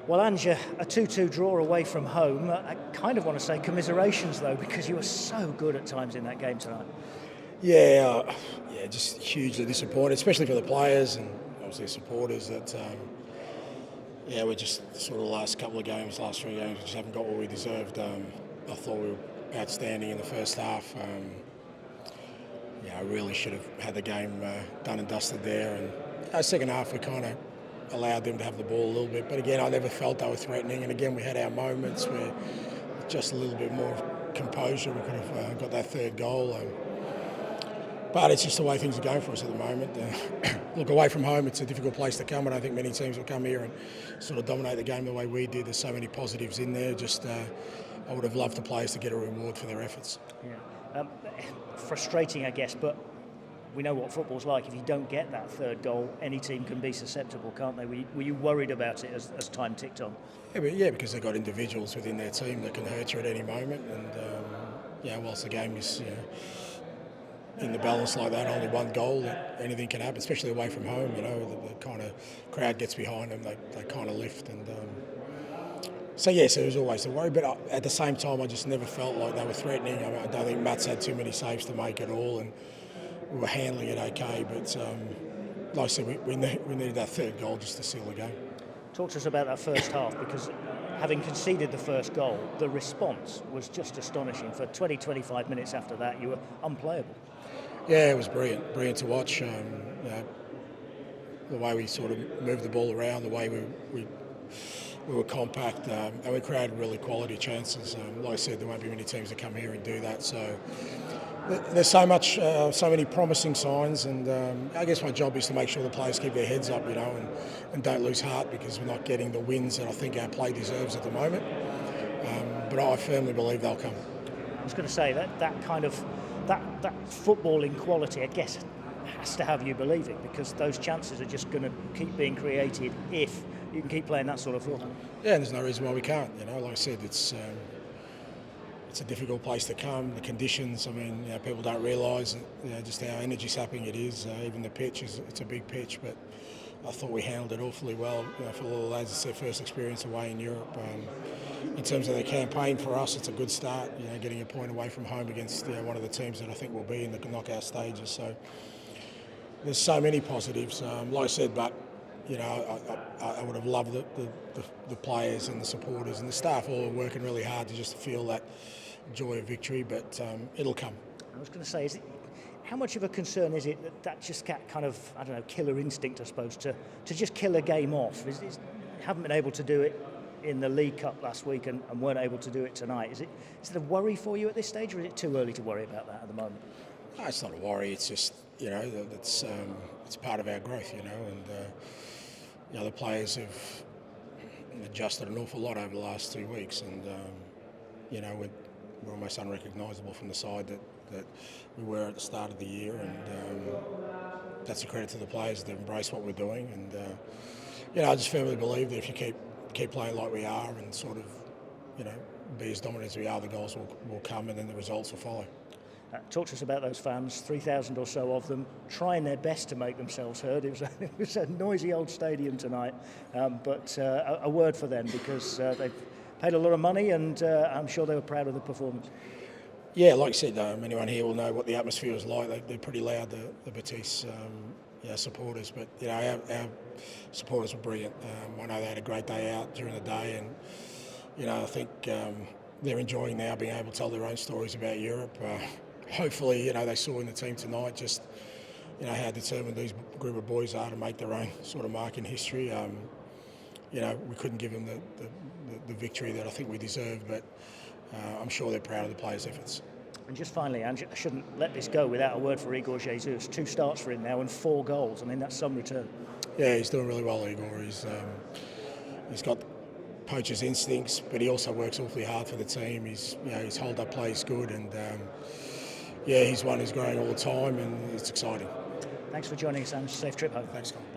Well, Ange, a 2-2 draw away from home. I kind of want to say commiserations, though, because you were so good at times in that game tonight. Yeah, just hugely disappointed, especially for the players and obviously the supporters. That we're just sort of the last couple of games, last 3 games, we just haven't got what we deserved. I thought we were outstanding in the first half. I really should have had the game done and dusted there. And second half, we kind of allowed them to have the ball a little bit. But again, I never felt they were threatening. And again, we had our moments where just a little bit more composure, we could have got that third goal. But it's just the way things are going for us at the moment. Look, away from home, it's a difficult place to come. I don't think many teams will come here and sort of dominate the game the way we did. There's so many positives in there. I would have loved the players to get a reward for their efforts. Yeah. Frustrating, I guess, but we know what football's like. If you don't get that third goal, any team can be susceptible, can't they? Were you worried about it as time ticked on? Yeah, because they've got individuals within their team that can hurt you at any moment. And whilst the game is in the balance like that, only one goal, anything can happen, especially away from home. The kind of crowd gets behind them, they kind of lift. And so there was always a worry. But at the same time, I just never felt like they were threatening. I don't think Matt's had too many saves to make at all. And we were handling it okay, but like I said, we needed that third goal just to seal the game. Talk to us about that first half, because having conceded the first goal, the response was just astonishing. For 20-25 minutes after that, you were unplayable. Yeah, it was brilliant to watch. The way we sort of moved the ball around, the way we were compact, and we created really quality chances. Like I said, there won't be many teams that come here and do that. So there's so many promising signs, and I guess my job is to make sure the players keep their heads up, and don't lose heart, because we're not getting the wins that I think our play deserves at the moment. But I firmly believe they'll come. I was going to say that kind of that footballing quality, I guess, has to have you believing, because those chances are just going to keep being created if you can keep playing that sort of football. Yeah, and there's no reason why we can't. Like I said, it's a difficult place to come. The conditions, people don't realise just how energy sapping it is. Even the pitch it's a big pitch, but I thought we handled it awfully well. For all the lads, it's their first experience away in Europe. In terms of the campaign for us, it's a good start. Getting a point away from home against one of the teams that I think will be in the knockout stages. So there's so many positives. Like I said, but I would have loved the players and the supporters and the staff all working really hard to just feel that joy of victory. But it'll come. I was going to say, how much of a concern is it that just kind of, I don't know, killer instinct, I suppose, to just kill a game off? Haven't been able to do it in the League Cup last week and weren't able to do it tonight. Is it a worry for you at this stage, or is it too early to worry about that at the moment? No, it's not a worry. It's just it's part of our growth, and the players have adjusted an awful lot over the last 2 weeks, and we're almost unrecognisable from the side that we were at the start of the year, and that's a credit to the players that embrace what we're doing. And I just firmly believe that if you keep playing like we are and sort of be as dominant as we are, the goals will come, and then the results will follow. Talk to us about those fans, 3,000 or so of them, trying their best to make themselves heard. It was a noisy old stadium tonight, but a word for them, because they've paid a lot of money, and I'm sure they were proud of the performance. Yeah, like I said, anyone here will know what the atmosphere is like. They're pretty loud, the Betis supporters, but our supporters were brilliant. I know they had a great day out during the day, and I think they're enjoying now being able to tell their own stories about Europe. Hopefully, they saw in the team tonight just how determined these group of boys are to make their own sort of mark in history. We couldn't give them the victory that I think we deserved, but I'm sure they're proud of the players' efforts. And just finally, Ange, I shouldn't let this go without a word for Igor Jesus. 2 starts for him now and 4 goals. That's some return. Yeah, he's doing really well, Igor. He's got poacher's instincts, but he also works awfully hard for the team. His hold-up play is good, and he's one who's growing all the time, and it's exciting. Thanks for joining us, Ange. Safe trip home. Thanks, Colin.